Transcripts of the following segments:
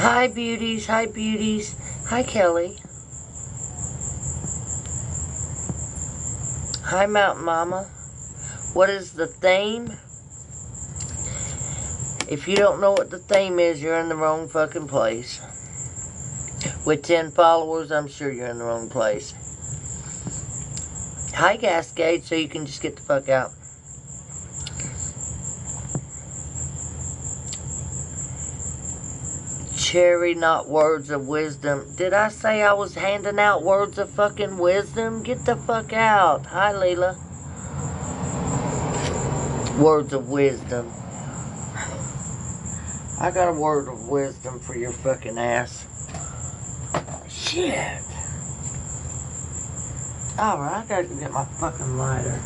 Hi, beauties. Hi, beauties. Hi, Kelly. Hi, Mountain Mama. What is the theme? If you don't know what the theme is, you're in the wrong fucking place. With 10 followers, I'm sure you're in the wrong place. Hi, Cascade, so you can just get the fuck out. Cherry, not words of wisdom. Did I say I was handing out words of fucking wisdom? Get the fuck out. Hi, Leela. Words of wisdom. I got a word of wisdom for your fucking ass. Shit. Alright, I gotta go get my fucking lighter.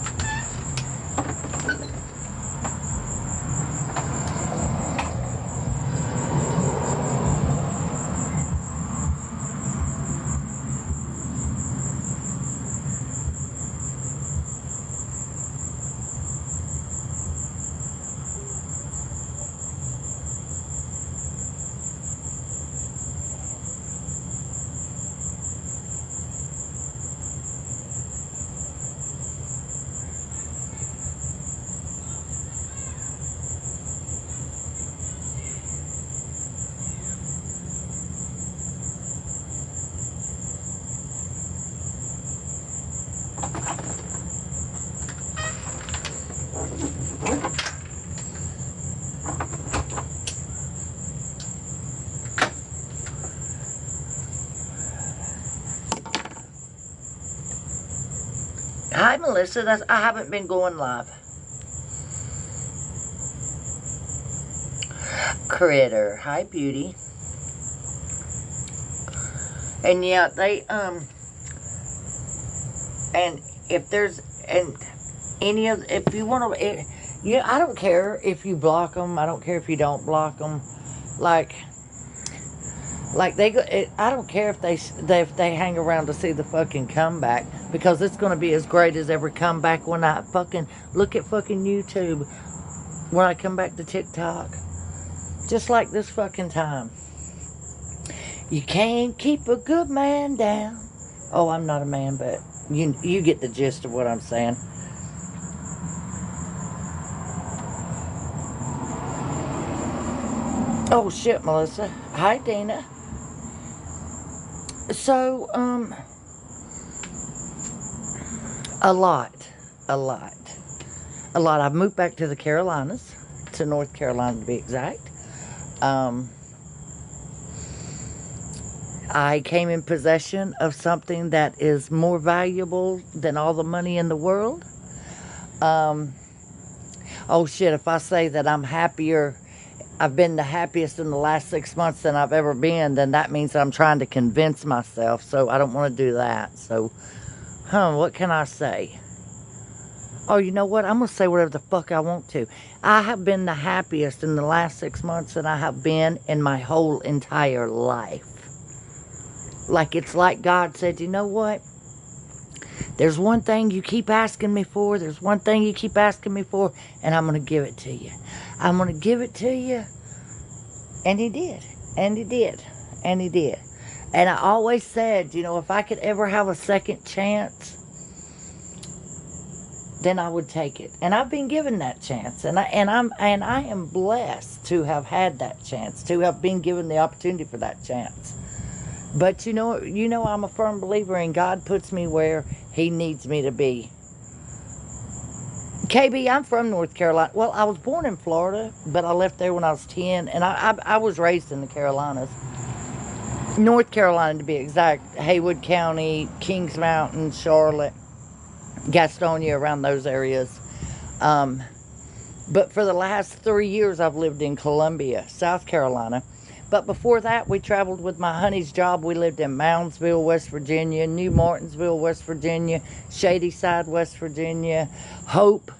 Hi, Melissa. I haven't been going live. Critter. Hi, beauty. And yeah, they, and if there's, and any of, if you want to, yeah, I don't care if you block them. I don't care if you don't block them. Like they go, I don't care if they hang around to see the fucking comeback, because it's going to be as great as every comeback when I fucking look at fucking YouTube, when I come back to TikTok. Just like this fucking time. You can't keep a good man down. Oh, I'm not a man, but you get the gist of what I'm saying. Oh shit, Melissa. Hi, Dana. So, a lot. I've moved back to the Carolinas, to North Carolina to be exact. I came in possession of something that is more valuable than all the money in the world. Oh shit, if I say that I'm happier, I've been the happiest in the last 6 months than I've ever been, then that means that I'm trying to convince myself, so I don't want to do that. So, what can I say? Oh, you know what? I'm going to say whatever the fuck I want to. I have been the happiest in the last 6 months than I have been in my whole entire life. Like, it's like God said, you know what? There's one thing you keep asking me for. There's one thing you keep asking me for, and I'm going to give it to you. I'm going to give it to you. And he did. And he did. And he did. And I always said, you know, if I could ever have a second chance, then I would take it. And I've been given that chance. And I am blessed to have had that chance, to have been given the opportunity for that chance. But you know I'm a firm believer in God puts me where he needs me to be. KB, I'm from North Carolina. Well, I was born in Florida, but I left there when I was 10, and I was raised in the Carolinas. North Carolina, to be exact. Haywood County, Kings Mountain, Charlotte, Gastonia, around those areas. But for the last 3 years, I've lived in Columbia, South Carolina. But before that, we traveled with my honey's job. We lived in Moundsville, West Virginia, New Martinsville, West Virginia, Shadyside, West Virginia, Hope,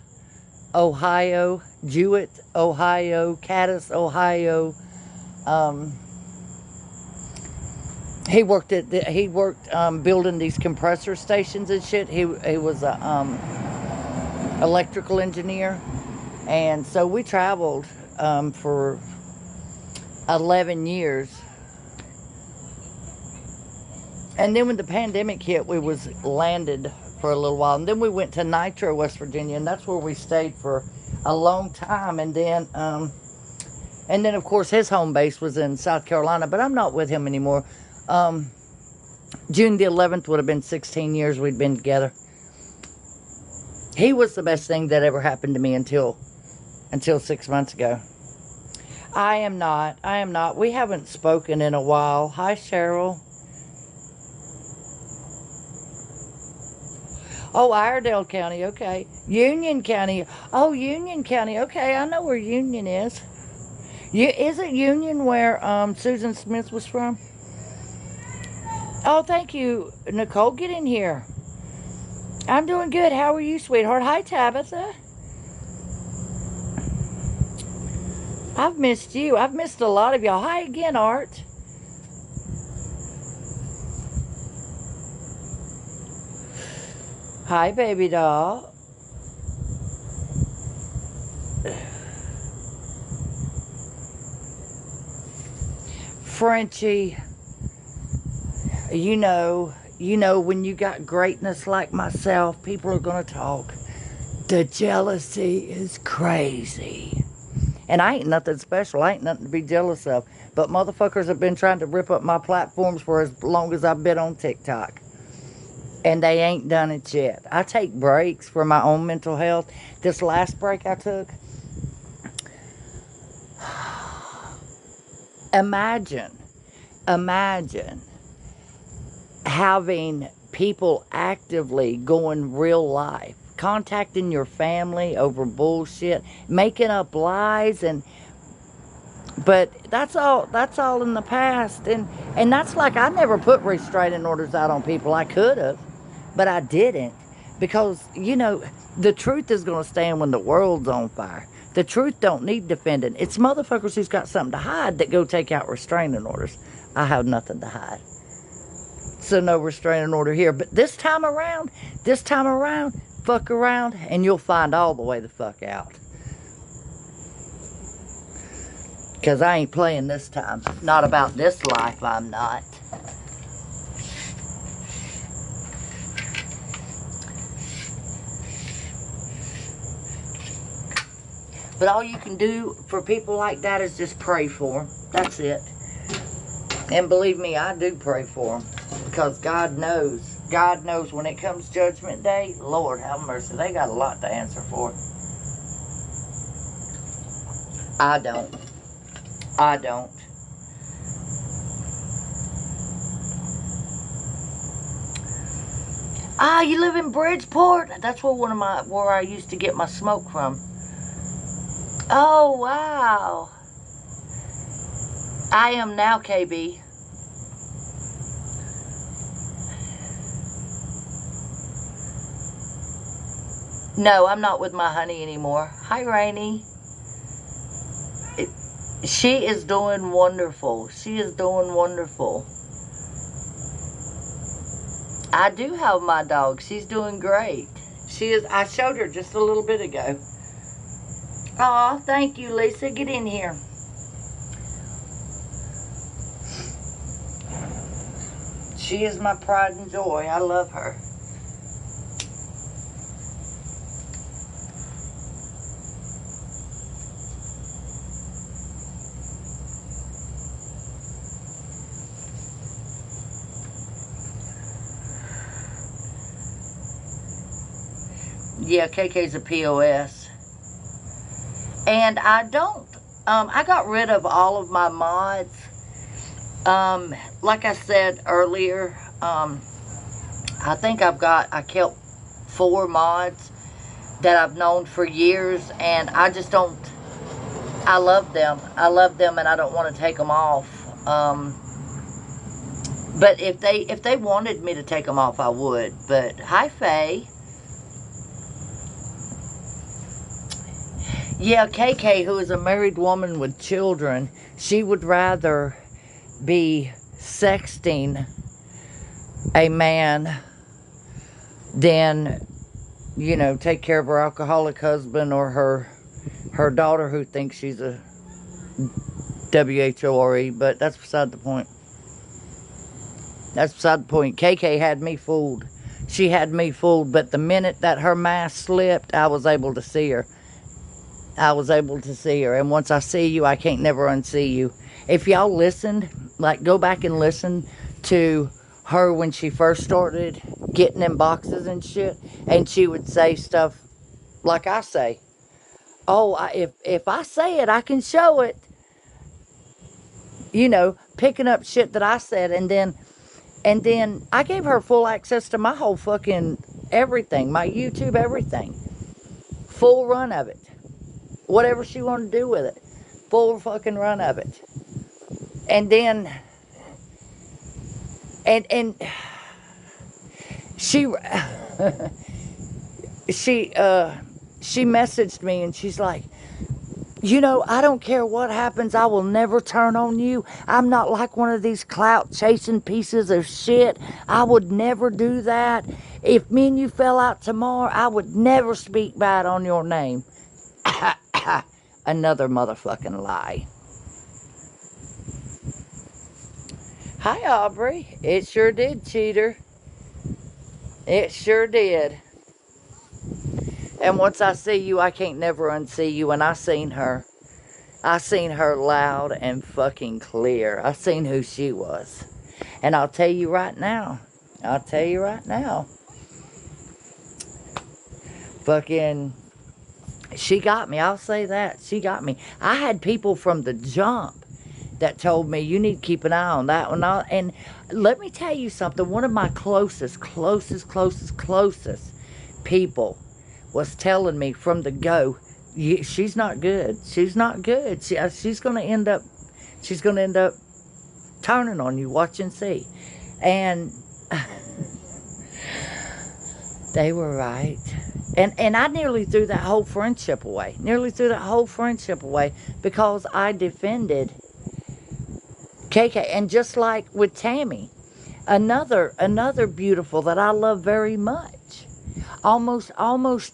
Ohio, Jewett, Ohio, Cadiz, Ohio. He worked building these compressor stations and shit. He was a electrical engineer, and so we traveled for 11 years And then when the pandemic hit, we was landed for a little while. And then we went to Nitro, West Virginia, and that's where we stayed for a long time. And then, of course, his home base was in South Carolina, but I'm not with him anymore. June the 11th would have been 16 years we'd been together. He was the best thing that ever happened to me until 6 months ago. I am not. We haven't spoken in a while. Hi, Cheryl. Oh, Iredell County, okay. Union County. Oh, Union County, okay. I know where Union is. Is it Union where Susan Smith was from? Oh, thank you, Nicole. Get in here. I'm doing good. How are you, sweetheart? Hi, Tabitha. I've missed you. I've missed a lot of y'all. Hi again, Art. Hi, baby doll. Frenchie, you know, when you got greatness like myself, people are going to talk. The jealousy is crazy. And I ain't nothing special. I ain't nothing to be jealous of. But motherfuckers have been trying to rip up my platforms for as long as I've been on TikTok. And they ain't done it yet. I take breaks for my own mental health. This last break I took, imagine having people actively going real life, contacting your family over bullshit, making up lies, but that's all in the past. And that's like, I never put restraining orders out on people. I could have, but I didn't, because the truth is going to stand when the world's on fire. The truth don't need defending. It's motherfuckers who's got something to hide that go take out restraining orders. I have nothing to hide. So no restraining order here. But this time around, fuck around, and you'll find all the way the fuck out. Because I ain't playing this time. Not about this life, I'm not. But all you can do for people like that is just pray for them. That's it. And believe me, I do pray for them. Because God knows. God knows when it comes Judgment Day, Lord have mercy, they got a lot to answer for. I don't. Ah, you live in Bridgeport? That's where I used to get my smoke from. Oh, wow. I am now, KB. No, I'm not with my honey anymore. Hi, Rainey. She is doing wonderful. She is doing wonderful. I do have my dog. She's doing great. She is. I showed her just a little bit ago. Aw, thank you, Lisa. Get in here. She is my pride and joy. I love her. Yeah, KK's a POS. And I don't, I got rid of all of my mods. Like I said earlier, I think I kept 4 mods that I've known for years, and I just don't, I love them. I love them, and I don't want to take them off. But if they wanted me to take them off, I would. But hi, Faye. Yeah, KK, who is a married woman with children, she would rather be sexting a man than, take care of her alcoholic husband or her daughter who thinks she's a WHORE, but that's beside the point. That's beside the point. KK had me fooled. She had me fooled, but the minute that her mask slipped, I was able to see her. I was able to see her. And once I see you, I can't never unsee you. If y'all listened, like go back and listen to her when she first started getting in boxes and shit, and she would say stuff like I say. Oh, if I say it, I can show it. You know, picking up shit that I said, and then I gave her full access to my whole fucking everything, my YouTube, everything. Full run of it. Whatever she wanted to do with it. Full fucking run of it. And then, and she, she messaged me and she's like, you know, I don't care what happens. I will never turn on you. I'm not like one of these clout chasing pieces of shit. I would never do that. If me and you fell out tomorrow, I would never speak bad on your name. Another motherfucking lie. Hi, Aubrey. It sure did, cheater. It sure did. And once I see you, I can't never unsee you. And I seen her. I seen her loud and fucking clear. I seen who she was. And I'll tell you right now. I'll tell you right now. Fucking, she got me. I'll say that. She got me. I had people from the jump that told me, you need to keep an eye on that one. And let me tell you something. One of my closest people was telling me from the go, she's not good. She's not good. She's going to end up turning on you. Watch and see. And they were right. And I nearly threw that whole friendship away. Because I defended KK. And just like with Tammy, another beautiful that I love very much. Almost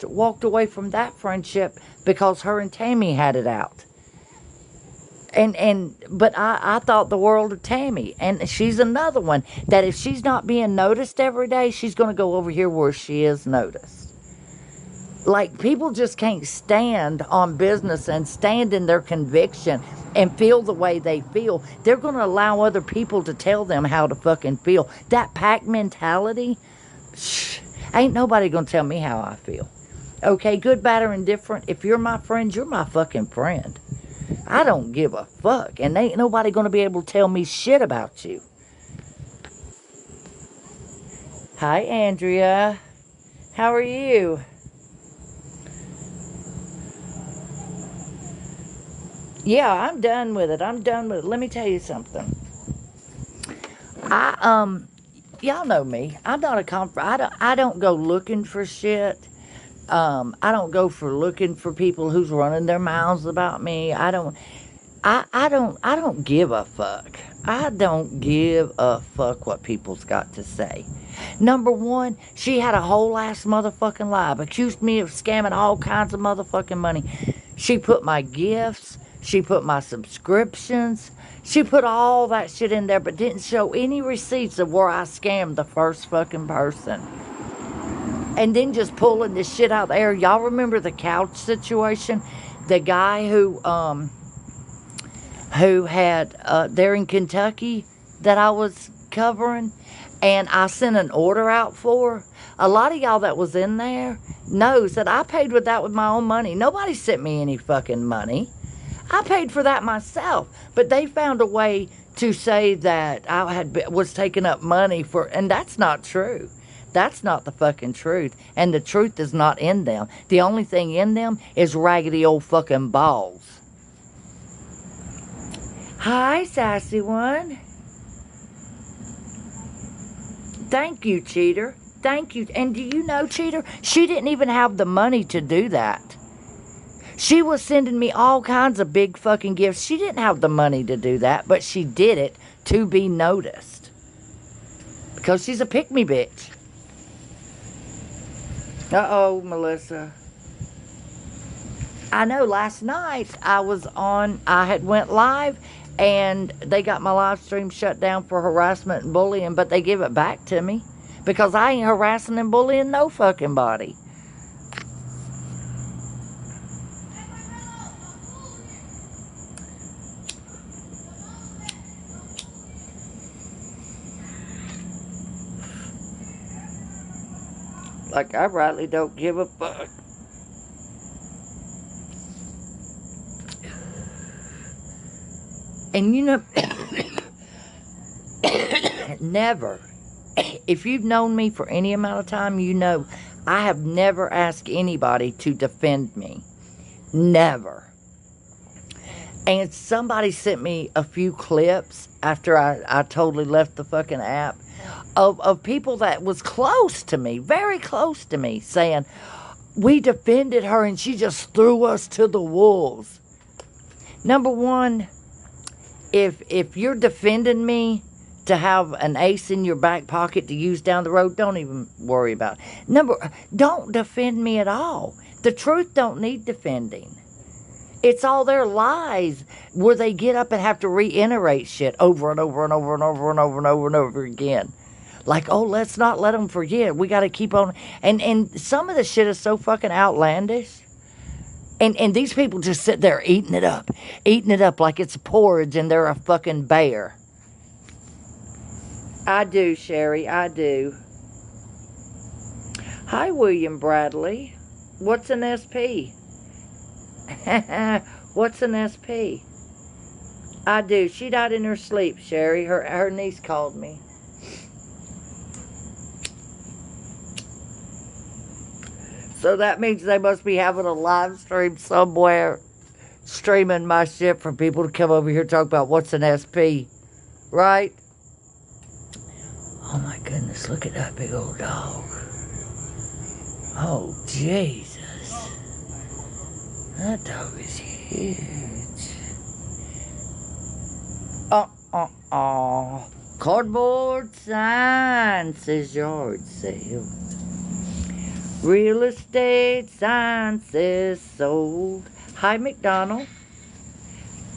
walked away from that friendship because her and Tammy had it out. But I thought the world of Tammy. And she's another one that if she's not being noticed every day, she's going to go over here where she is noticed. Like, people just can't stand on business and stand in their conviction and feel the way they feel. They're going to allow other people to tell them how to fucking feel. That pack mentality, ain't nobody going to tell me how I feel. Okay, good, bad, or indifferent. If you're my friend, you're my fucking friend. I don't give a fuck. And ain't nobody going to be able to tell me shit about you. Hi, Andrea. How are you? Yeah, I'm done with it. Let me tell you something. Y'all know me. I'm not I don't go looking for shit. I don't go for looking for people who's running their mouths about me. I don't give a fuck. I don't give a fuck what people's got to say. Number one, she had a whole ass motherfucking lie. Accused me of scamming all kinds of motherfucking money. She put my gifts. She put my subscriptions. She put all that shit in there, but didn't show any receipts of where I scammed the first fucking person. And then just pulling this shit out there. Y'all remember the couch situation? The guy who had, there in Kentucky that I was covering, and I sent an order out for. A lot of y'all that was in there knows that I paid with that with my own money. Nobody sent me any fucking money. I paid for that myself. But they found a way to say that I was taking up money for, and that's not true. That's not the fucking truth. And the truth is not in them. The only thing in them is raggedy old fucking balls. Hi, sassy one. Thank you, cheater. Thank you. And do you know, cheater, she didn't even have the money to do that. She was sending me all kinds of big fucking gifts. She didn't have the money to do that, but she did it to be noticed. Because she's a pick-me bitch. Uh-oh, Melissa. I know last night I had went live And they got my live stream shut down for harassment and bullying, but they give it back to me because I ain't harassing and bullying no fucking body. Like, I rightly don't give a fuck. And you know, never, if you've known me for any amount of time, you know I have never asked anybody to defend me. Never. And somebody sent me a few clips after I totally left the fucking app of people that was close to me, very close to me, saying, we defended her and she just threw us to the wolves. Number one, if you're defending me to have an ace in your back pocket to use down the road, don't even worry about it. Don't defend me at all. The truth don't need defending. It's all their lies where they get up and have to reiterate shit over and over and over and over and over and over and over again. Like, oh, let's not let them forget. We got to keep on. And some of the shit is so fucking outlandish. And these people just sit there eating it up like it's porridge and they're a fucking bear. I do, Sherry, I do. Hi, William Bradley. What's an SP? What's an SP? I do. She died in her sleep, Sherry. Her niece called me. So that means they must be having a live stream somewhere, streaming my shit for people to come over here and talk about what's an SP, right? Oh my goodness, look at that big old dog. Oh, Jesus. That dog is huge. Cardboard sign says yard sale. Real estate sign says sold. Hi, McDonald.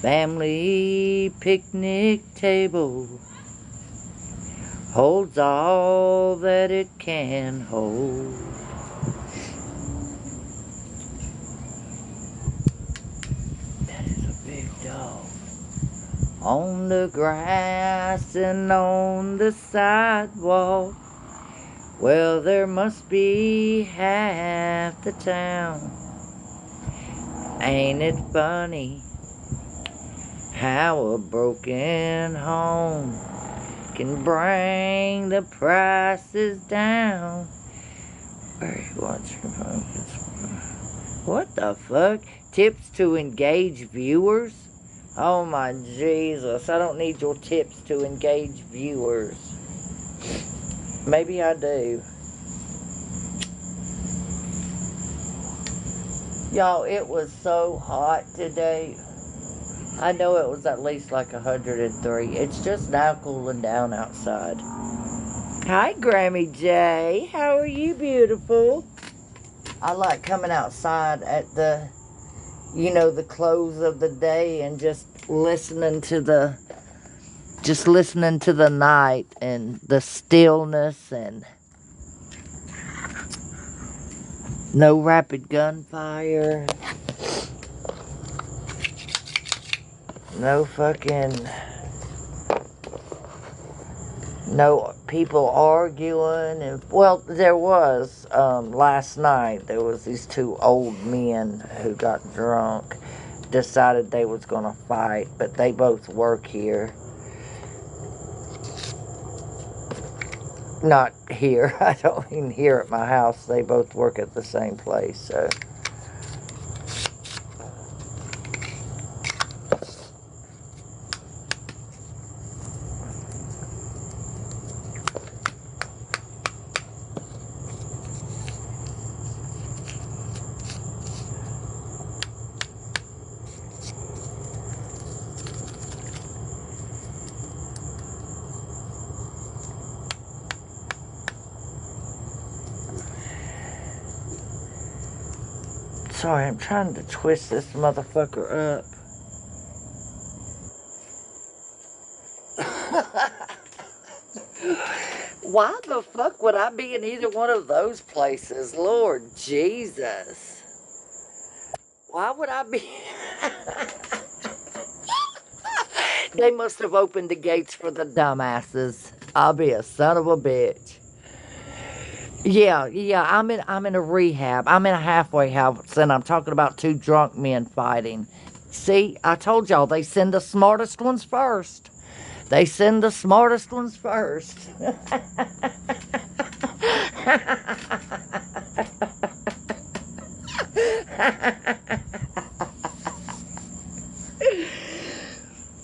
Family picnic table holds all that it can hold. That is a big dog. On the grass and on the sidewalk. Well, there must be half the town. Ain't it funny how a broken home can bring the prices down? Where are you watching? What the fuck? Tips to engage viewers? Oh my Jesus, I don't need your tips to engage viewers. Maybe I do. Y'all, it was so hot today. I know it was at least like 103. It's just now cooling down outside. Hi, Grammy J. How are you, beautiful? I like coming outside at the, you know, the close of the day and just listening to the night and the stillness and no rapid gunfire. No people arguing. And, well, there was, last night, there was these two old men who got drunk, decided they was going to fight, but they both work here. Not here. I don't mean here at my house. They both work at the same place, so. Sorry, I'm trying to twist this motherfucker up. Why the fuck would I be in either one of those places? Lord Jesus. Why would I be? They must have opened the gates for the dumbasses. I'll be a son of a bitch. Yeah, I'm in a rehab. I'm in a halfway house, and I'm talking about two drunk men fighting. See, I told y'all, they send the smartest ones first. They send the smartest ones first.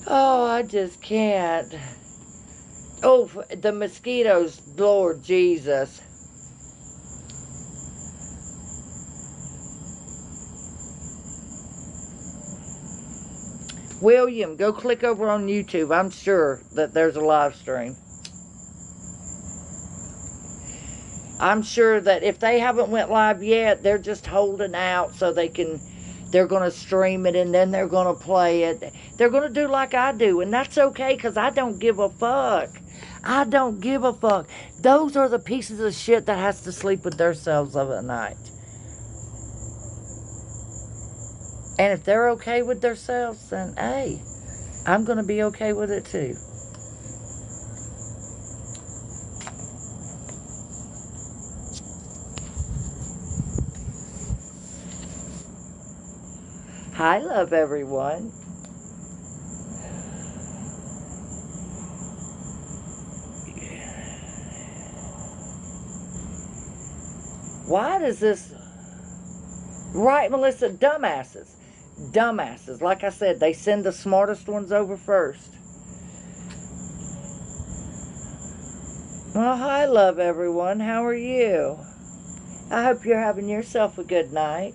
Oh, I just can't. Oh, the mosquitoes, Lord Jesus. William, go click over on YouTube. I'm sure that there's a live stream. I'm sure that if they haven't went live yet, they're just holding out so they're going to stream it and then they're going to play it. They're going to do like I do, and that's okay because I don't give a fuck. I don't give a fuck. Those are the pieces of shit that has to sleep with themselves of a night. And if they're okay with themselves, then hey, I'm going to be okay with it too. Hi, love everyone. Why does this... Right, Melissa, dumbasses. Dumbasses. Like I said, they send the smartest ones over first. Well, hi, love everyone. How are you? I hope you're having yourself a good night.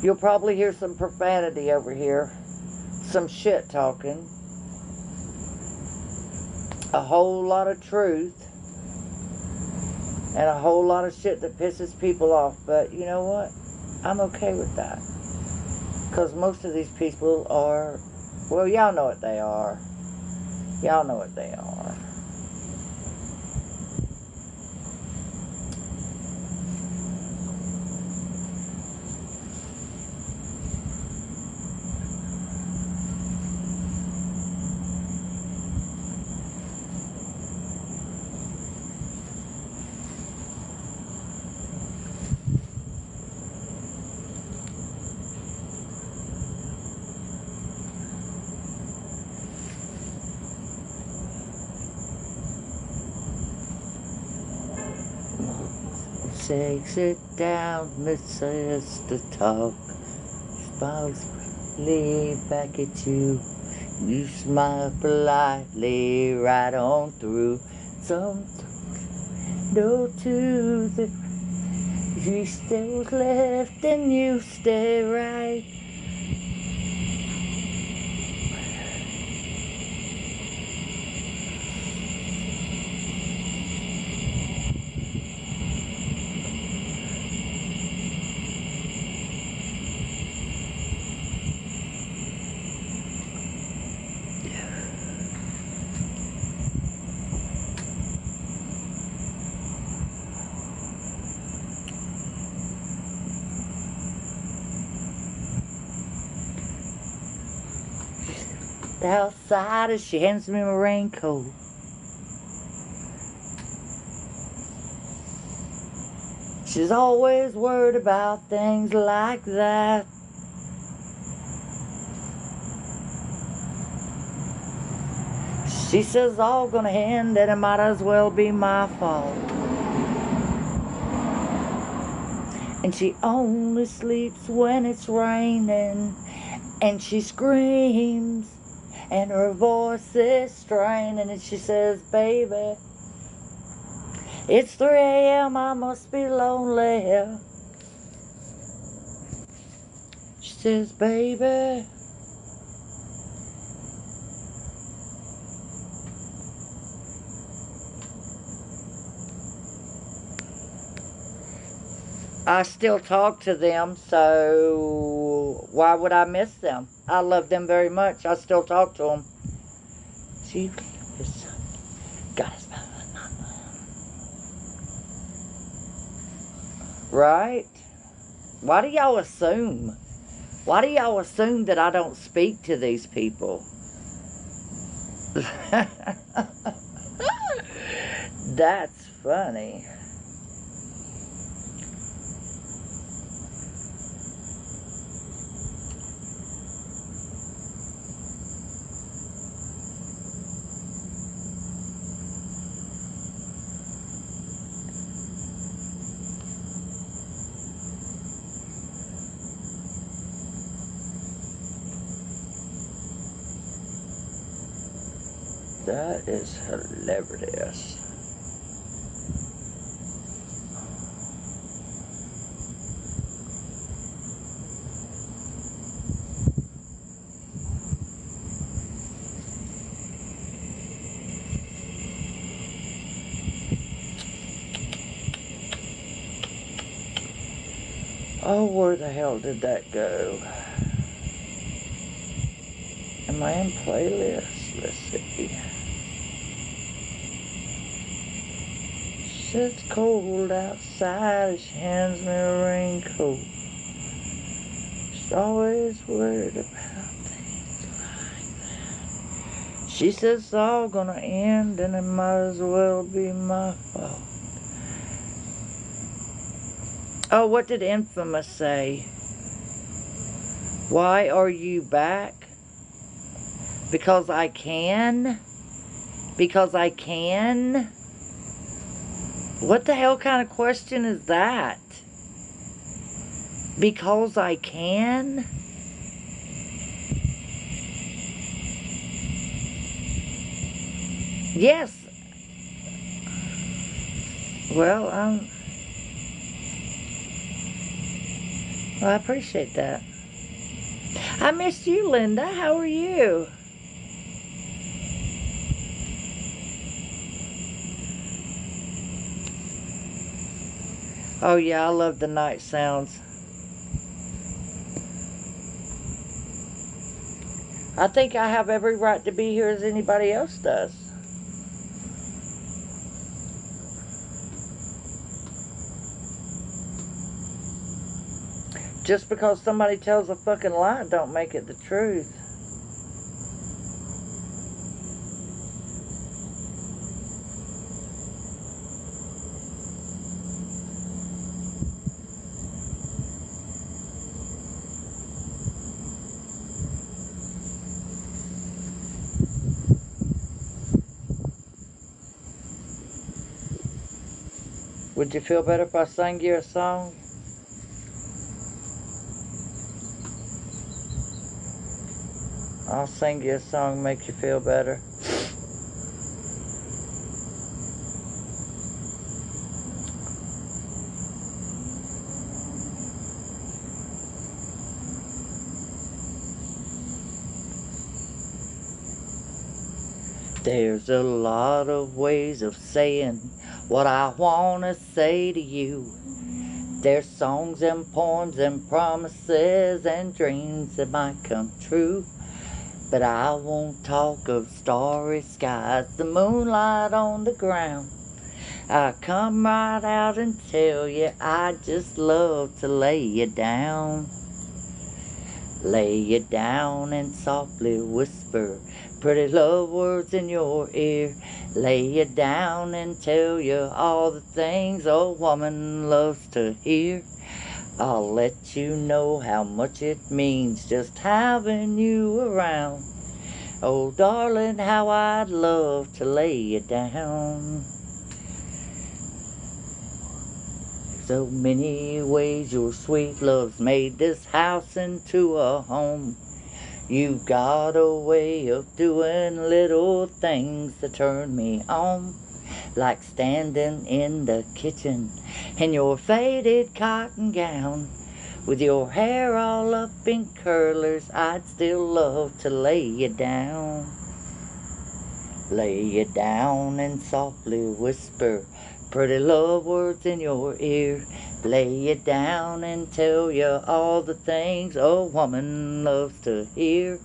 You'll probably hear some profanity over here. Some shit talking. A whole lot of truth. And a whole lot of shit that pisses people off. But you know what? I'm okay with that. Because most of these people are... Well, y'all know what they are. Y'all know what they are. Say, sit down, let's just talk. Spouse, lean back at you. You smile politely right on through. Some no to the... You stay left and you stay right. Outside as she hands me my raincoat. She's always worried about things like that. She says all gonna end and it might as well be my fault. And she only sleeps when it's raining. And she screams. And her voice is straining, and she says, baby, it's 3 a.m., I must be lonely. She says, baby, I still talk to them, so why would I miss them? I love them very much. I still talk to them. you is God is right? Why do y'all assume? Why do y'all assume that I don't speak to these people? That's funny. That is hilarious. Oh, where the hell did that go? Am I in playlist? Let's see. It's cold outside, she hands me a raincoat. She's always worried about things like that. She says it's all gonna end and it might as well be my fault. Oh, what did Infamous say? Why are you back? Because I can? Because I can? What the hell kind of question is that? Because I can? Yes. Well, I appreciate that. I missed you, Linda. How are you? Oh yeah, I love the night sounds. I think I have every right to be here as anybody else does. Just because somebody tells a fucking lie don't make it the truth. Would you feel better if I sang you a song? I'll sing you a song, make you feel better. There's a lot of ways of saying what I wanna say to you. There's songs and poems and promises and dreams that might come true. But I won't talk of starry skies, the moonlight on the ground. I come right out and tell you I just love to lay you down. Lay you down and softly whisper pretty love words in your ear. Lay you down and tell you all the things a woman loves to hear. I'll let you know how much it means just having you around. Oh, darling, how I'd love to lay you down. So many ways your sweet love's made this house into a home. You've got a way of doing little things that turn me on. Like standing in the kitchen in your faded cotton gown. With your hair all up in curlers, I'd still love to lay you down. Lay you down and softly whisper pretty love words in your ear. Lay you down and tell you all the things a woman loves to hear.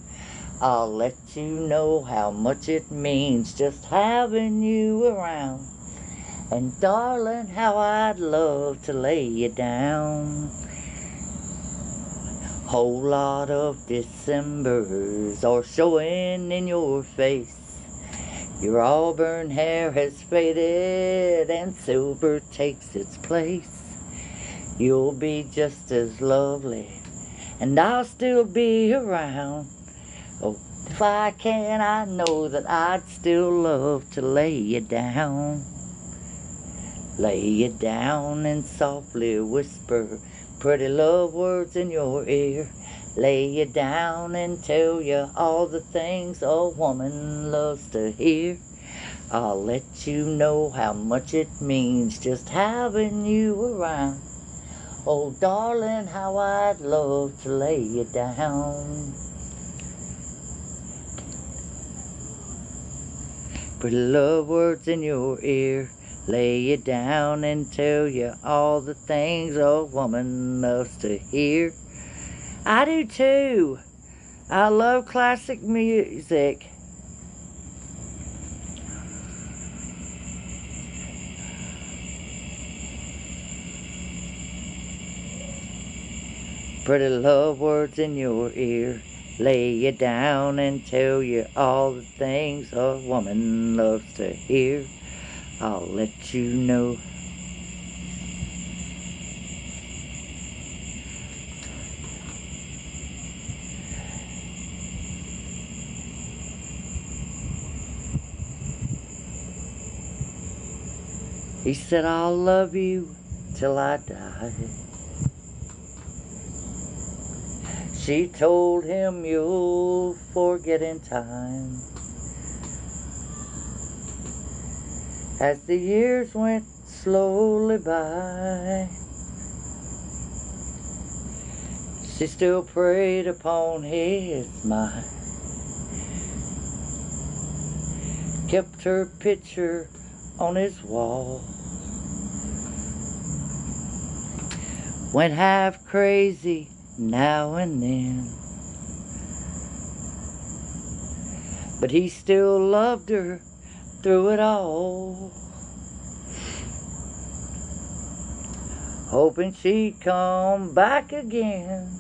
I'll let you know how much it means just having you around. And darling, how I'd love to lay you down. Whole lot of Decembers are showing in your face. Your auburn hair has faded and silver takes its place. You'll be just as lovely and I'll still be around. Oh, if I can, I know that I'd still love to lay you down. Lay you down and softly whisper pretty love words in your ear. Lay you down and tell you all the things a woman loves to hear. I'll let you know how much it means just having you around. Oh, darling, how I'd love to lay you down. Pretty love words in your ear. Lay you down and tell you all the things a woman loves to hear. I do too. I love classic music. Pretty love words in your ear. Lay you down and tell you all the things a woman loves to hear. I'll let you know. He said, I'll love you till I die. She told him, you'll forget in time. As the years went slowly by, she still preyed upon his mind. Kept her picture on his wall. Went half crazy now and then, but he still loved her through it all, hoping she'd come back again.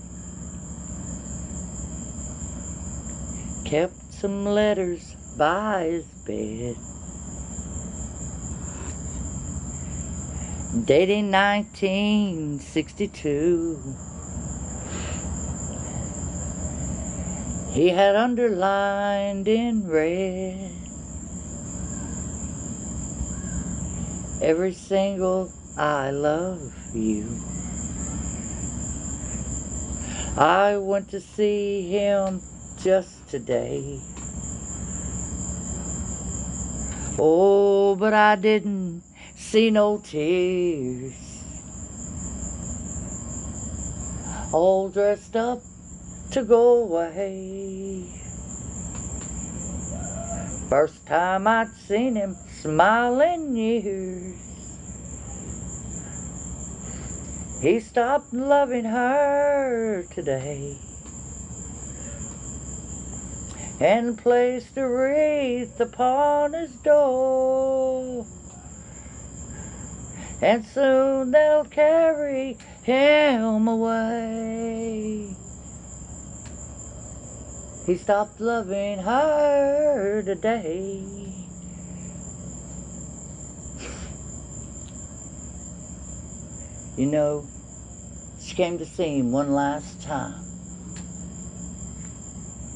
Kept some letters by his bed, dating 1962. He had underlined in red every single I love you. I went to see him just today. Oh, but I didn't see no tears. All dressed up to go away. First time I'd seen him smile in years. He stopped loving her today and placed a wreath upon his door. And soon they'll carry him away. He stopped loving her today. You know, she came to see him one last time.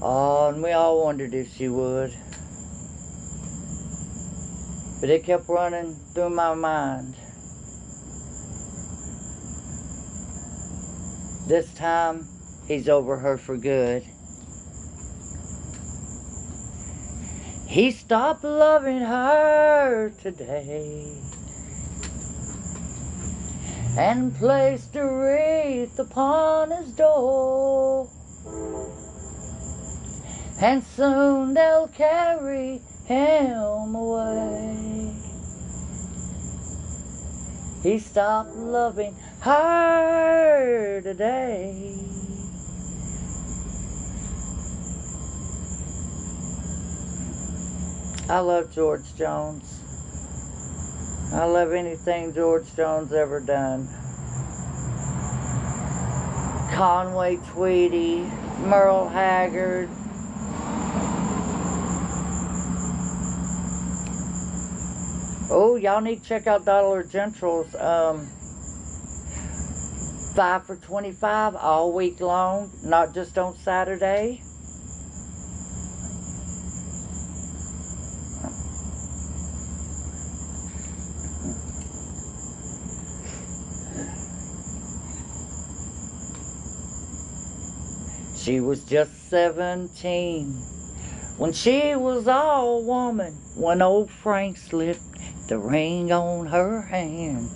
Oh, and we all wondered if she would. But it kept running through my mind. This time, he's over her for good. He stopped loving her today and placed a wreath upon his door. And soon they'll carry him away. He stopped loving her today. I love George Jones. I love anything George Jones ever done. Conway Twitty, Merle Haggard. Oh, y'all need to check out Dollar General's 5 for $25 all week long, not just on Saturday. She was just 17 when she was all woman, when old Frank slipped the ring on her hand.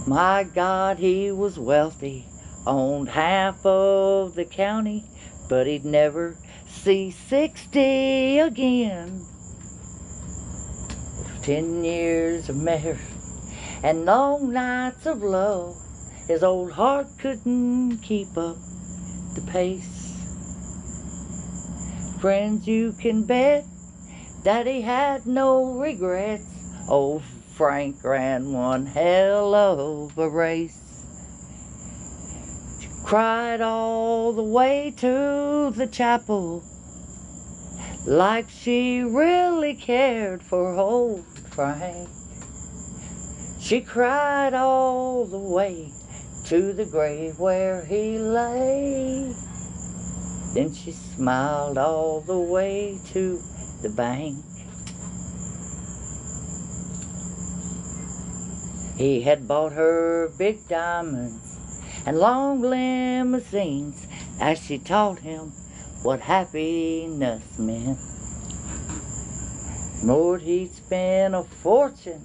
My God, he was wealthy, owned half of the county, but he'd never see 60 again. 10 years of marriage and long nights of love, his old heart couldn't keep up the pace. Friends, you can bet that he had no regrets. Old Frank ran one hell of a race. She cried all the way to the chapel, like she really cared for old Frank. She cried all the way to the grave where he lay. Then she smiled all the way to the bank. He had bought her big diamonds and long limousines as she taught him what happiness meant. Lord, he'd spent a fortune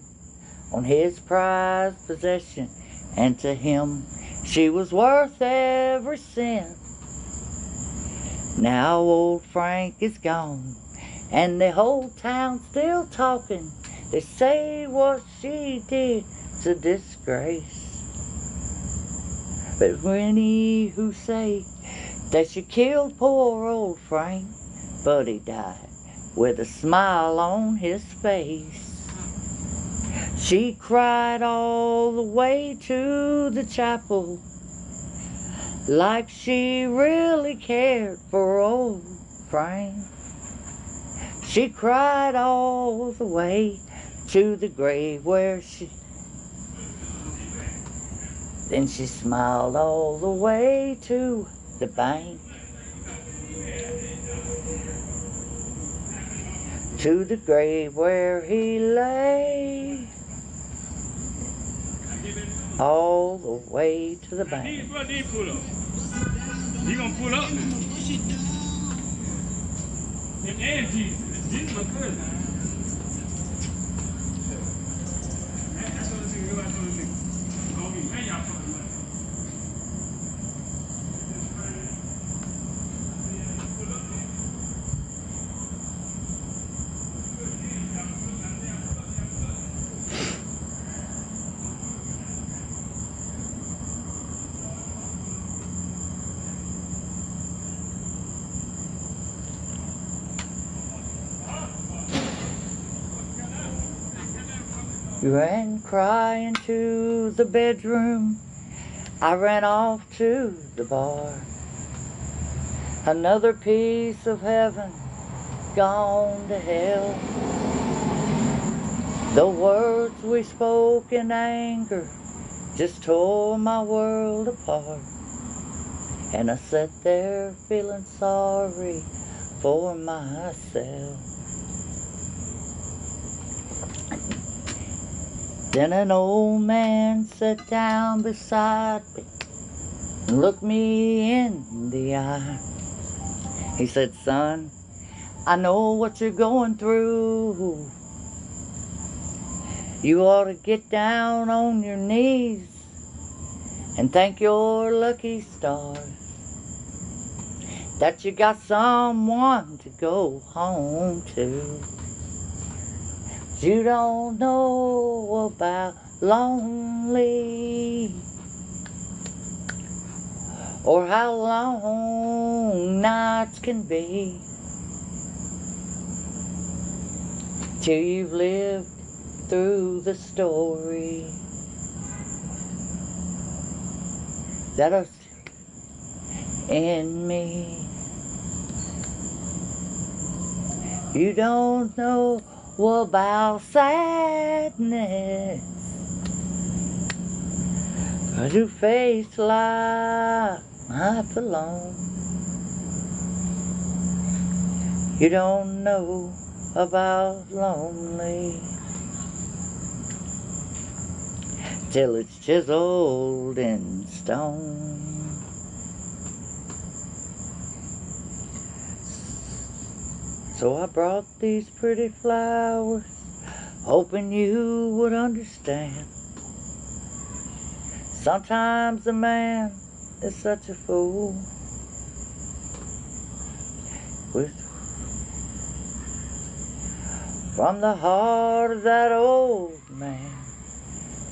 on his prized possession, and to him she was worth every cent. Now old Frank is gone, and the whole town's still talking. They say what she did's a disgrace. But many who say that she killed poor old Frank, but he died with a smile on his face. She cried all the way to the chapel, like she really cared for old Frank. She cried all the way to the grave where she... Then she smiled all the way to the bank. To the grave where he lay. All the way to the bank. He gonna pull up. And Jesus. Jesus my cousin. That's what I think. You ran crying to the bedroom. I ran off to the bar. Another piece of heaven gone to hell. The words we spoke in anger just tore my world apart. And I sat there feeling sorry for myself. Then an old man sat down beside me and looked me in the eye. He said, "Son, I know what you're going through. You ought to get down on your knees and thank your lucky stars that you got someone to go home to. You don't know about lonely or how long nights can be. till you've lived through the story that is in me. You don't know about sadness, 'cause you face life alone. You don't know about lonely till it's chiseled in stone. So I brought these pretty flowers, hoping you would understand. Sometimes a man is such a fool. From the heart of that old man,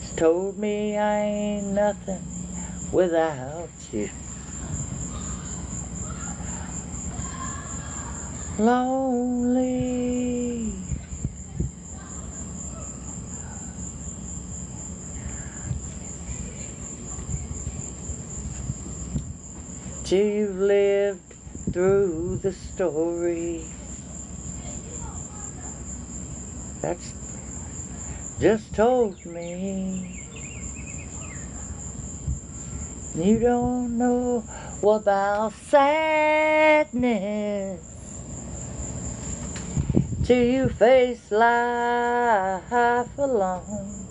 he's told me I ain't nothing without you. Lonely. Till you've lived through the story that's just told me. You don't know about sadness till you face life alone.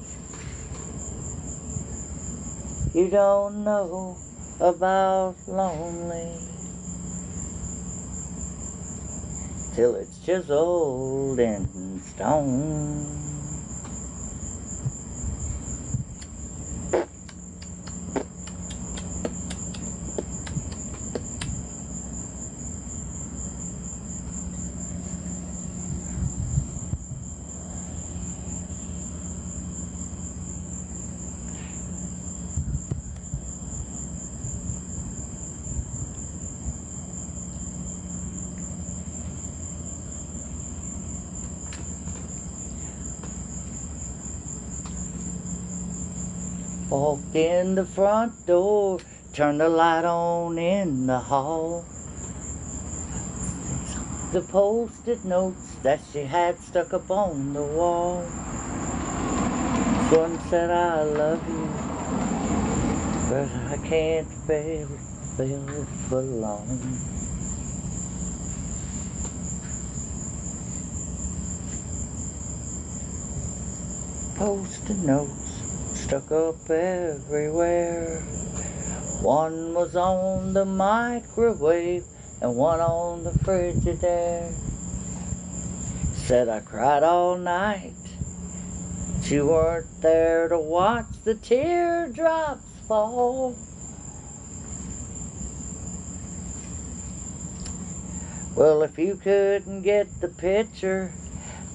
You don't know about lonely till it's chiseled in stone. Walked in the front door, turned the light on in the hall. The post-it notes that she had stuck up on the wall. One said, I love you, but I can't bear it for long. Post-it notes stuck up everywhere. One was on the microwave and one on the Frigidaire. Said I cried all night, but you weren't there to watch the teardrops fall. Well, if you couldn't get the picture,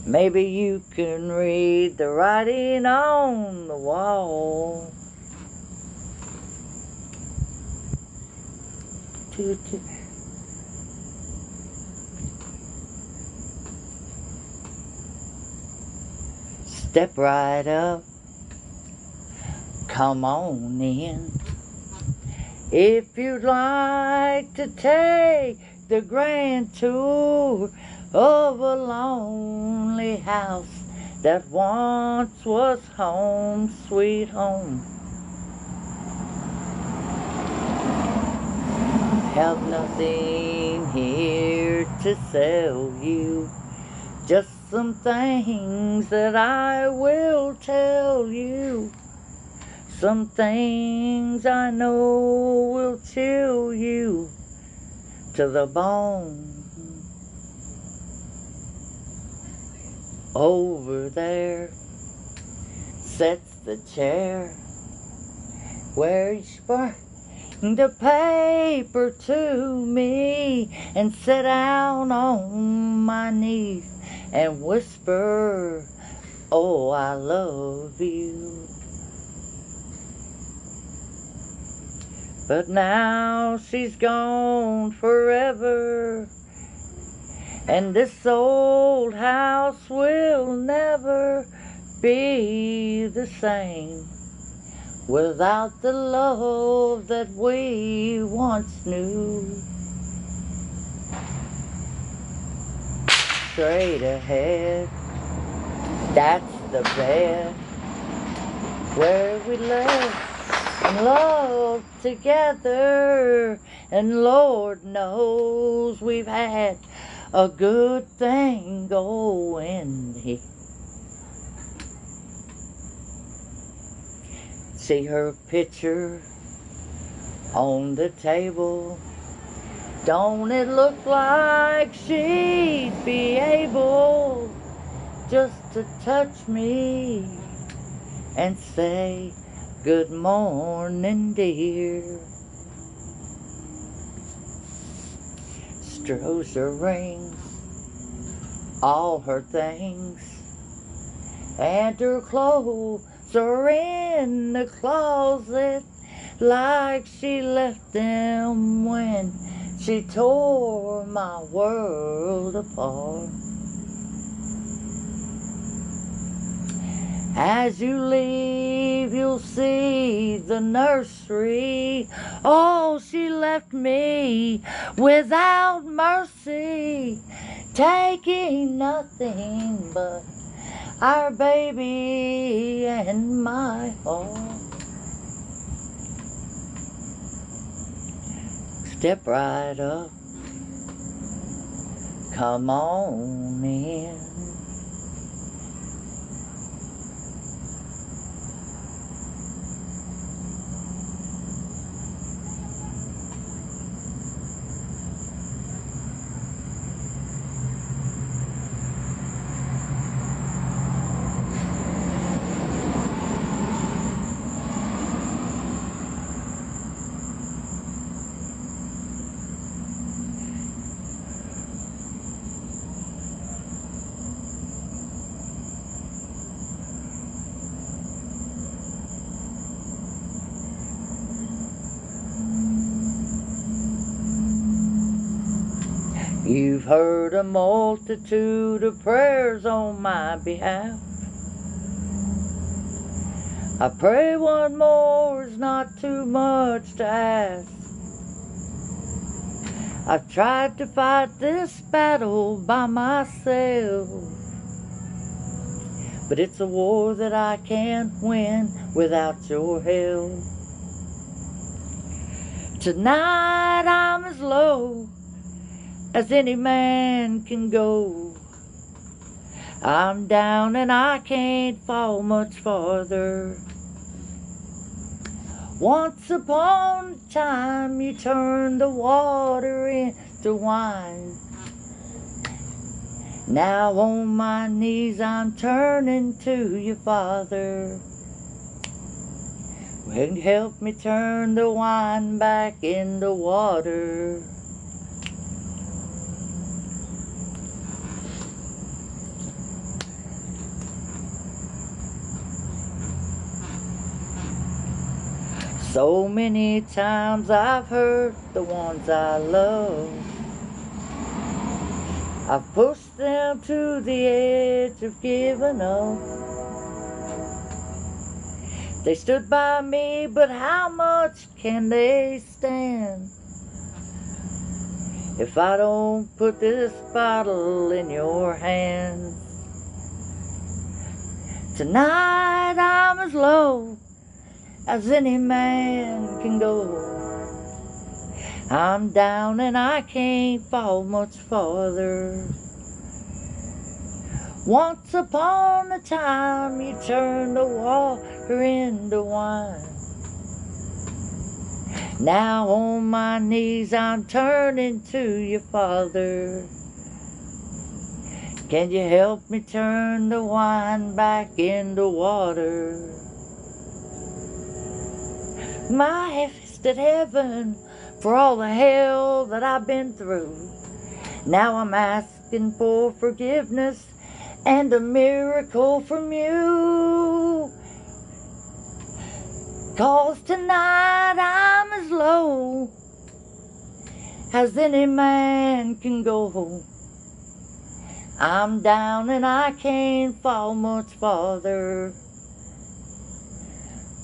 maybe you can read the writing on the wall. Step right up, come on in. If you'd like to take the grand tour of a lonely house that once was home, sweet home. Have nothing here to sell you, just some things that I will tell you. Some things I know will chill you to the bone. Over there sits the chair where you spread the paper to me and sit down on my knees and whisper, oh, I love you. But now she's gone forever, And this old house will never be the same without the love that we once knew. Straight ahead, that's the bed where we lived and loved together. And Lord knows we've had a good thing going here. See her picture on the table. Don't it look like she'd be able just to touch me and say, good morning, dear. Strows her rings, all her things, and her clothes are in the closet like she left them when she tore my world apart. As you leave, you'll see the nursery. Oh, she left me without mercy, taking nothing but our baby and my heart. Step right up, come on in. You've heard a multitude of prayers on my behalf. I pray one more is not too much to ask. I've tried to fight this battle by myself, but it's a war that I can't win without your help. Tonight I'm as low as any man can go. I'm down and I can't fall much farther. Once upon a time you turned the water into wine. Now on my knees I'm turning to you, Father. Will you help me turn the wine back into water? So many times I've hurt the ones I love. I've pushed them to the edge of giving up. They stood by me, but how much can they stand if I don't put this bottle in your hands? Tonight I'm as low as any man can go. I'm down and I can't fall much farther. Once upon a time you turned the water into wine. Now on my knees I'm turning to you, Father. Can you help me turn the wine back into water? My fist at heaven for all the hell that I've been through. Now I'm asking for forgiveness and a miracle from you. 'Cause tonight I'm as low as any man can go. I'm down and I can't fall much farther.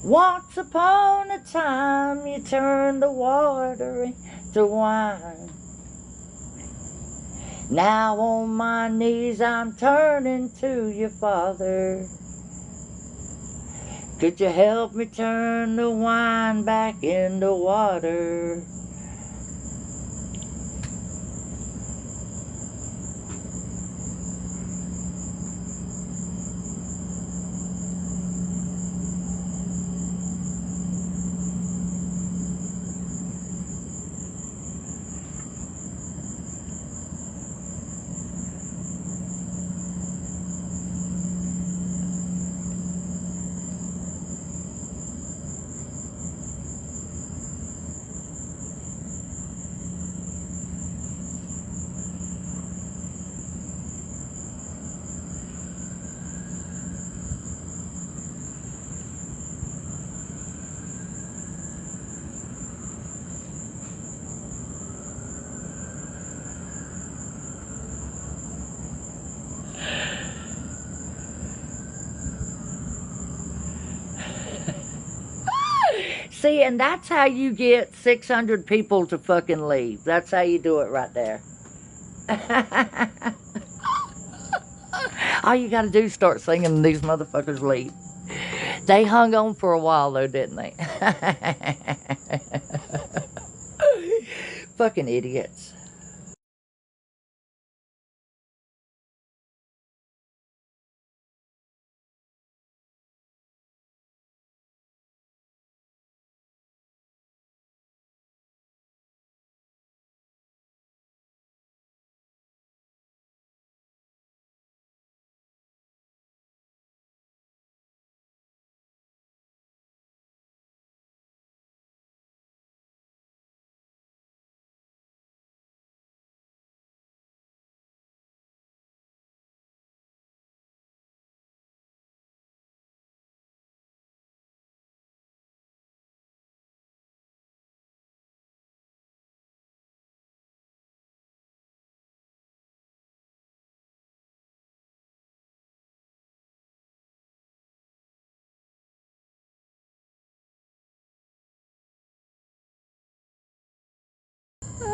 Once upon a time you turned the water into wine. Now on my knees I'm turning to you, Father. Could you help me turn the wine back into water? See, and that's how you get 600 people to fucking leave. That's how you do it right there. All you gotta do is start singing and these motherfuckers leave. They hung on for a while though, didn't they? Fucking idiots.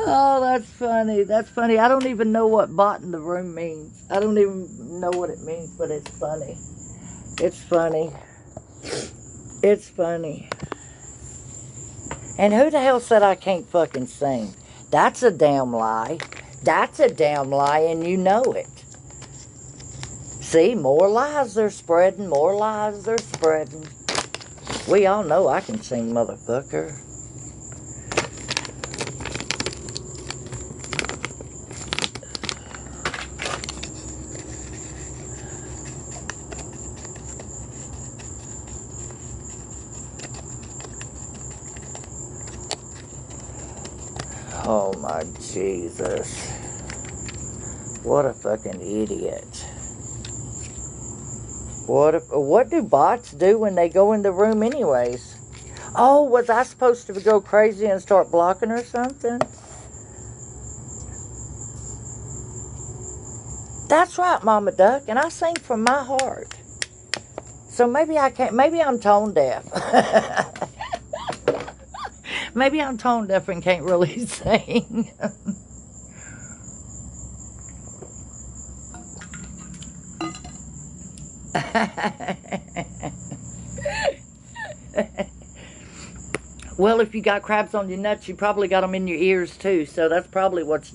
Oh, that's funny. That's funny. I don't even know what bot in the room means. I don't even know what it means, but it's funny. It's funny. It's funny. And who the hell said I can't fucking sing? That's a damn lie. That's a damn lie, and you know it. See, more lies they're spreading. More lies they're spreading. We all know I can sing, motherfucker. Oh my Jesus. What a fucking idiot. What do bots do when they go in the room anyways? Oh, was I supposed to go crazy and start blocking or something? That's right, Mama Duck, and I sing from my heart. So maybe I can't, maybe I'm tone deaf. Maybe I'm tone deaf and can't really sing. Well, if you got crabs on your nuts, you probably got them in your ears too. So that's probably what's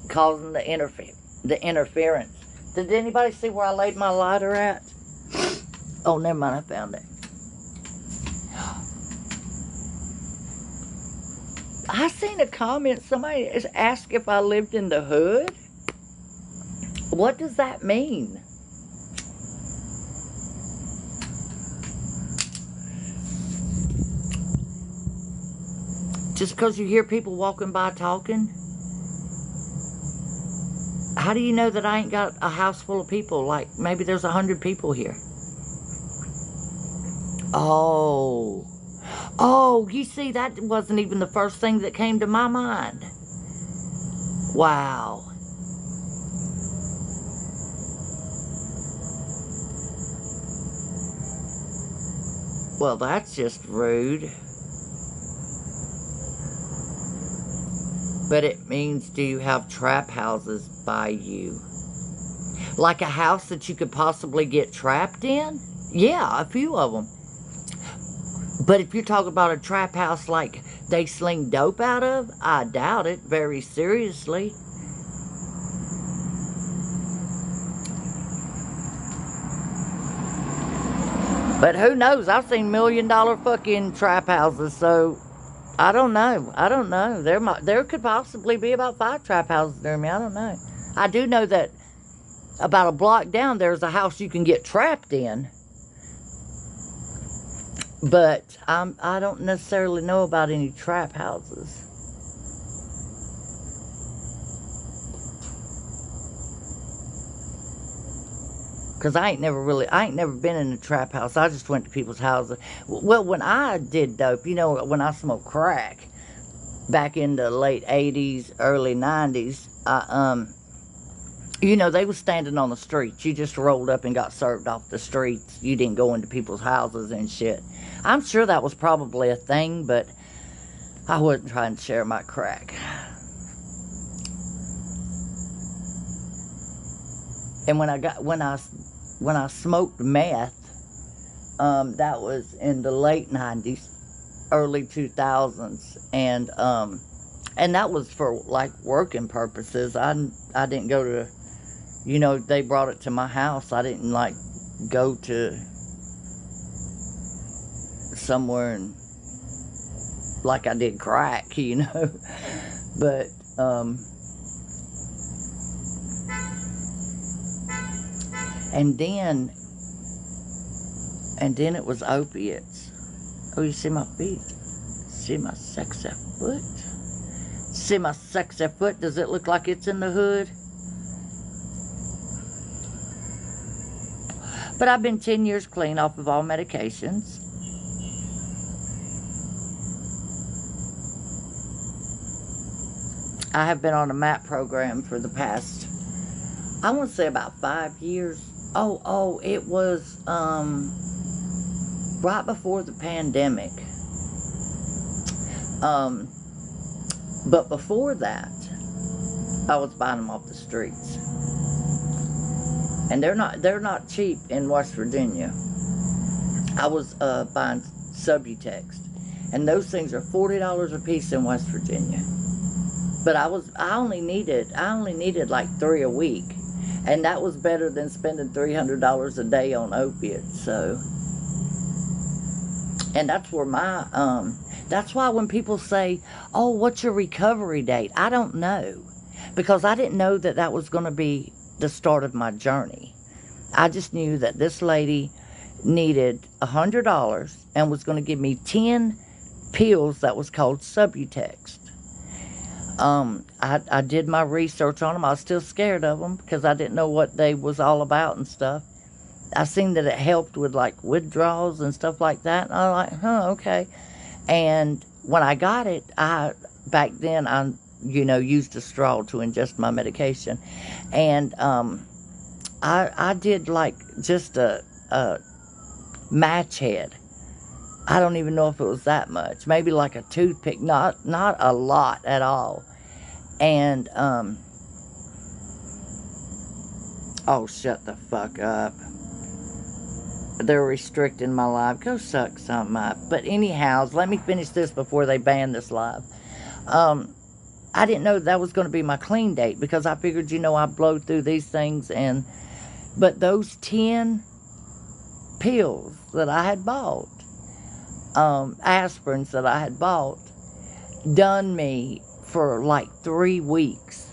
causing the interference. Did anybody see where I laid my lighter at? Oh, never mind, I found it. I seen a comment. Somebody asked if I lived in the hood. What does that mean? Just because you hear people walking by talking? How do you know that I ain't got a house full of people? Like, maybe there's 100 people here. Oh. Oh, you see, that wasn't even the first thing that came to my mind. Wow. Well, that's just rude. But it means, do you have trap houses by you? Like a house that you could possibly get trapped in? Yeah, a few of them. But if you're talking about a trap house like they sling dope out of, I doubt it very seriously. But who knows? I've seen $1 million fucking trap houses, so I don't know. I don't know. There could possibly be about 5 trap houses near me. I don't know. I do know that about a block down there's a house you can get trapped in. But I don't necessarily know about any trap houses. Because I ain't never been in a trap house. I just went to people's houses. Well, when I did dope, you know, when I smoked crack, back in the late 80s, early 90s, you know, they was standing on the streets. You just rolled up and got served off the streets. You didn't go into people's houses and shit. I'm sure that was probably a thing, but I wasn't trying to share my crack. And when I smoked meth, that was in the late 90s, early 2000s, and that was for like working purposes. I didn't go to, you know, they brought it to my house. I didn't like go to somewhere and like I did crack, you know. But and then it was opiates. Oh, you see my feet? See my sexy foot? See my sexy foot? Does it look like it's in the hood? But I've been 10 years clean off of all medications. I have been on a MAP program for the past, I want to say about 5 years. Oh, it was right before the pandemic. But before that, I was buying them off the streets. And they're not cheap in West Virginia. I was buying Subutex, and those things are $40 a piece in West Virginia. But I only needed like 3 a week, and that was better than spending $300 a day on opiates. So, and that's where my that's why when people say, "Oh, what's your recovery date?" I don't know, because I didn't know that was going to be the start of my journey. I just knew that this lady needed $100 and was going to give me 10 pills that was called Subutex. I did my research on them. I was still scared of them because I didn't know what they was all about and stuff. I seen that it helped with like withdrawals and stuff like that. And I was like, okay. And when I got it, back then I used a straw to ingest my medication. And I did like just a match head. I don't even know if it was that much. Maybe like a toothpick, not a lot at all. And oh, shut the fuck up. They're restricting my live. Go suck something up. But anyhow, let me finish this before they ban this live. I didn't know that was going to be my clean date because I figured, I'd blow through these things. But those 10 pills that I had bought, aspirins that I had bought, done me for like 3 weeks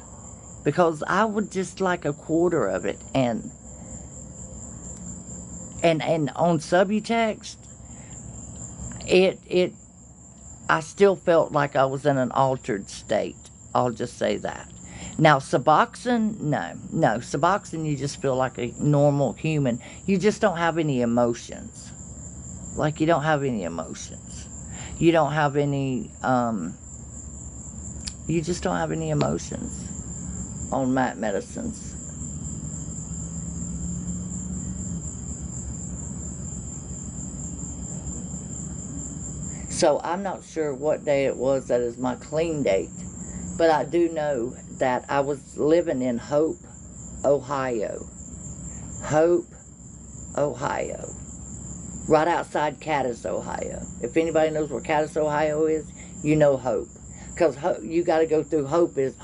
because I would just like a quarter of it. And on Subutex, I still felt like I was in an altered state. I'll just say that. Now, Suboxone, no. Suboxone, you just feel like a normal human. You just don't have any emotions. Like, you don't have any emotions. You don't have any, you just don't have any emotions on MAP medicines. So I'm not sure what day it was that is my clean date. But I do know that I was living in Hope, Ohio. Hope, Ohio. Right outside Cadiz, Ohio. If anybody knows where Cadiz, Ohio is, you know Hope. Because you got to go through Hope is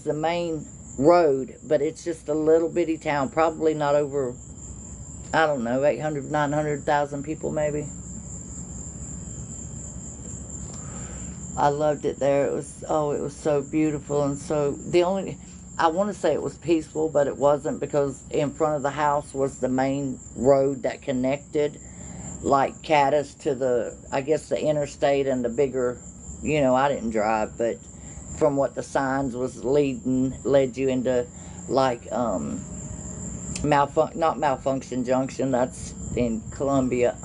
the main road, but it's just a little bitty town. Probably not over, I don't know, 800, 900,000 people maybe. I loved it there. It was so beautiful. And so I want to say it was peaceful, but it wasn't, because in front of the house was the main road that connected, like Cadiz to the, I guess, the interstate and the bigger, I didn't drive, but from what the signs was led you into, like, not Malfunction Junction, that's in Columbia,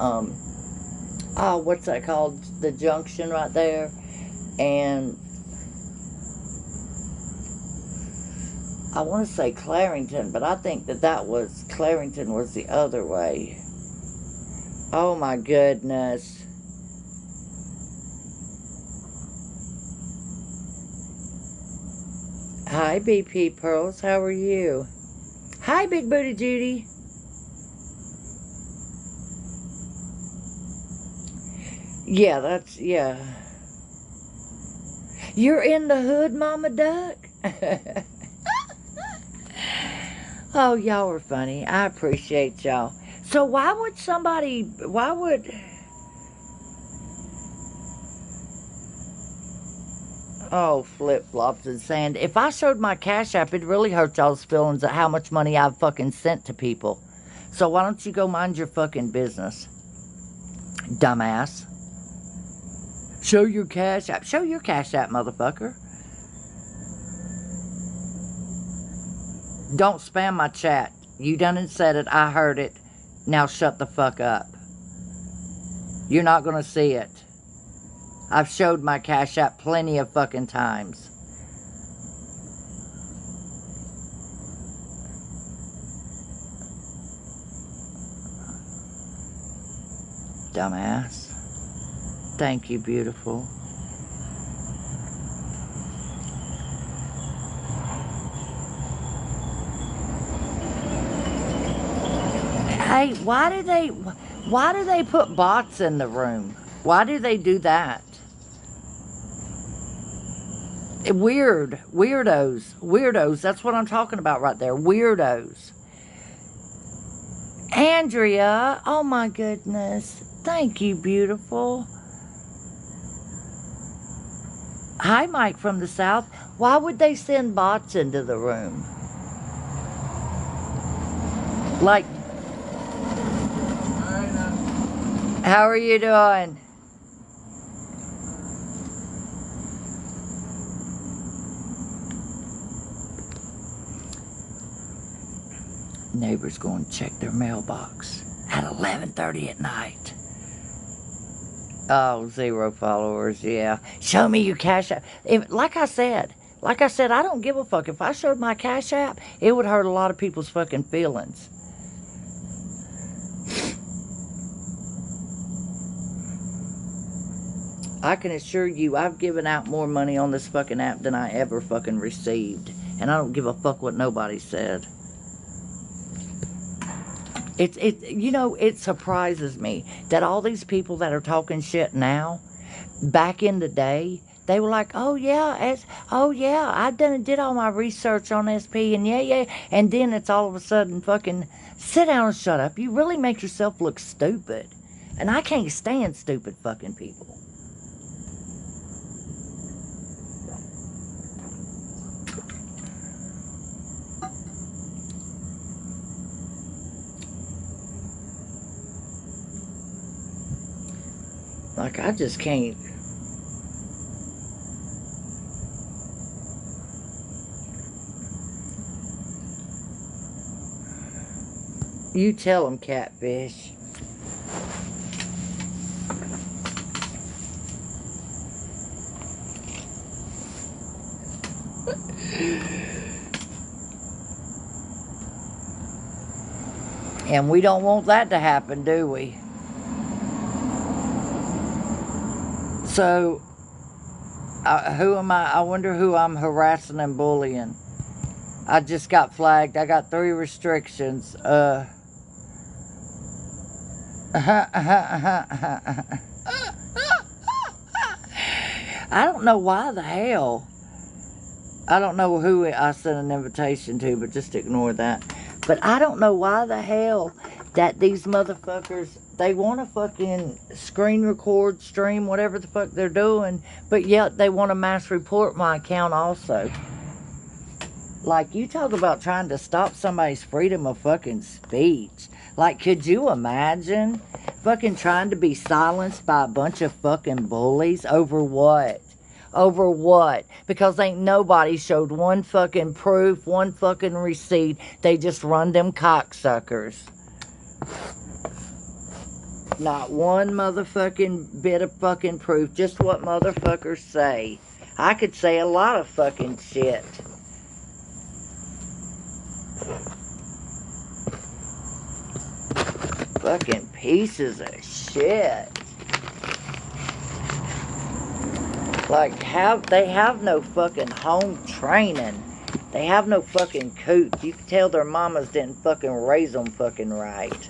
what's that called? The junction right there. And I want to say Clarington, but I think Clarington was the other way. Oh my goodness. Hi, BP Pearls. How are you? Hi, Big Booty Judy. Yeah. You're in the hood, Mama Duck? Oh, y'all are funny. I appreciate y'all. So why would oh, flip-flops and sand. If I showed my Cash App, it'd really hurt y'all's feelings at how much money I've fucking sent to people. So why don't you go mind your fucking business, dumbass? Show your Cash App. Show your Cash App, motherfucker. Don't spam my chat. You done and said it. I heard it. Now shut the fuck up. You're not gonna see it. I've showed my Cash App plenty of fucking times. Dumbass. Thank you, beautiful. Hey, why do they put bots in the room? Why do they do that? Weirdos. That's what I'm talking about right there. Weirdos. Andrea, oh my goodness. Thank you, beautiful. Hi, Mike from the South. Why would they send bots into the room? Like, how are you doing? Neighbors going to check their mailbox at 11:30 at night. Oh, 0 followers, yeah. Show me your Cash App. Like I said, I don't give a fuck. If I showed my Cash App, it would hurt a lot of people's fucking feelings. I can assure you, I've given out more money on this fucking app than I ever fucking received. And I don't give a fuck what nobody said. It surprises me that all these people that are talking shit now, back in the day, they were like, I did all my research on SP, and yeah, and then it's all of a sudden fucking, sit down and shut up. You really make yourself look stupid. And I can't stand stupid fucking people. Like, I just can't. You tell them, catfish. And we don't want that to happen, do we? So, who am I? I wonder who I'm harassing and bullying. I just got flagged. I got 3 restrictions. I don't know why the hell. I don't know who I sent an invitation to, but just ignore that. But I don't know why the hell that these motherfuckers, they want to fucking screen record, stream, whatever the fuck they're doing, but yet they want to mass report my account also. Like, you talk about trying to stop somebody's freedom of fucking speech. Like, could you imagine fucking trying to be silenced by a bunch of fucking bullies over what? Over what? Because ain't nobody showed one fucking proof, one fucking receipt. They just run them cocksuckers. Not one motherfucking bit of fucking proof. Just what motherfuckers say. I could say a lot of fucking shit. Fucking pieces of shit. Like, they have no fucking home training. They have no fucking coots. You can tell their mamas didn't fucking raise them fucking right.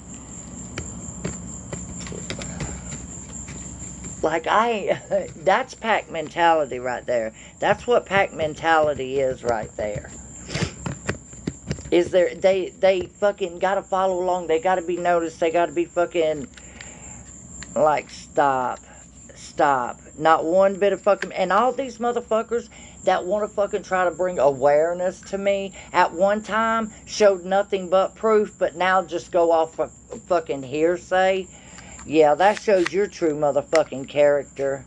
Like, that's pack mentality right there. That's what pack mentality is right there. Is there, they fucking gotta follow along. They gotta be noticed. They gotta be fucking, like, stop. Not one bit of fucking, and all these motherfuckers that want to fucking try to bring awareness to me, at one time showed nothing but proof, but now just go off of fucking hearsay. Yeah, that shows your true motherfucking character.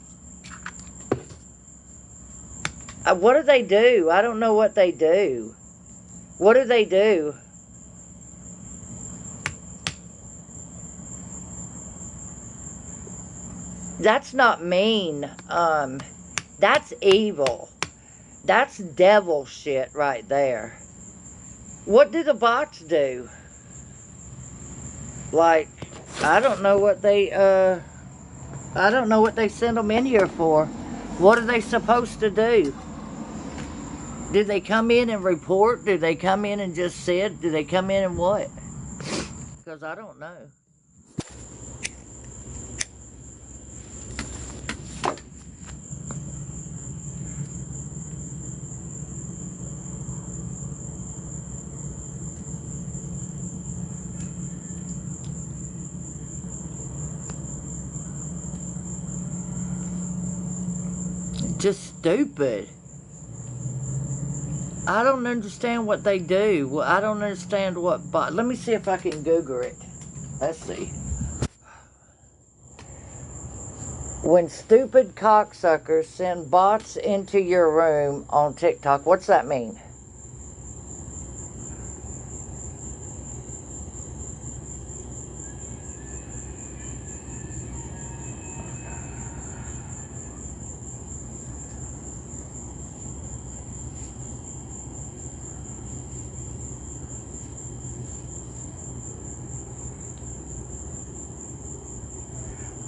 What do they do? I don't know what they do. What do they do? That's not mean. That's evil. That's devil shit right there. What do the bots do? Like, I don't know what they send them in here for. What are they supposed to do? Do they come in and report? Do they come in and just sit? Do they come in and what? Because I don't know. Just stupid. I don't understand what they do. Well, I don't understand what bot. Let me see if I can Google it. Let's see. When stupid cocksuckers send bots into your room on TikTok, what's that mean?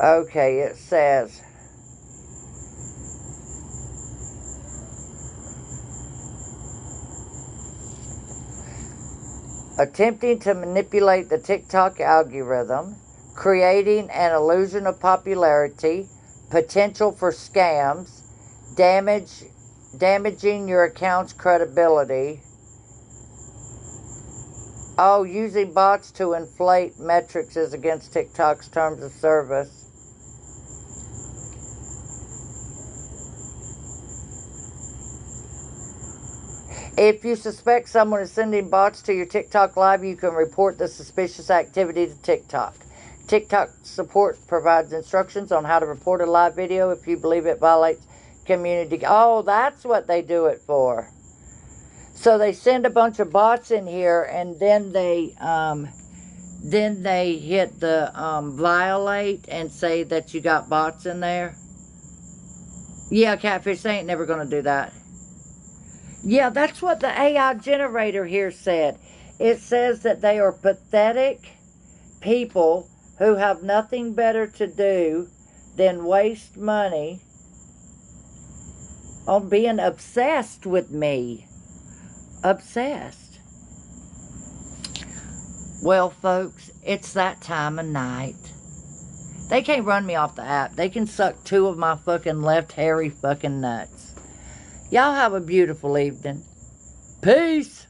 Okay, it says, attempting to manipulate the TikTok algorithm, creating an illusion of popularity, potential for scams, damaging your account's credibility. Oh, using bots to inflate metrics is against TikTok's terms of service. If you suspect someone is sending bots to your TikTok live, you can report the suspicious activity to TikTok. TikTok support provides instructions on how to report a live video if you believe it violates community. Oh, that's what they do it for. So they send a bunch of bots in here, and then they hit the violate and say that you got bots in there. Yeah, Catfish, they ain't never going to do that. Yeah, that's what the AI generator here said. It says that they are pathetic people who have nothing better to do than waste money on being obsessed with me. Obsessed. Well, folks, it's that time of night. They can't run me off the app. They can suck 2 of my fucking left hairy fucking nuts. Y'all have a beautiful evening. Peace.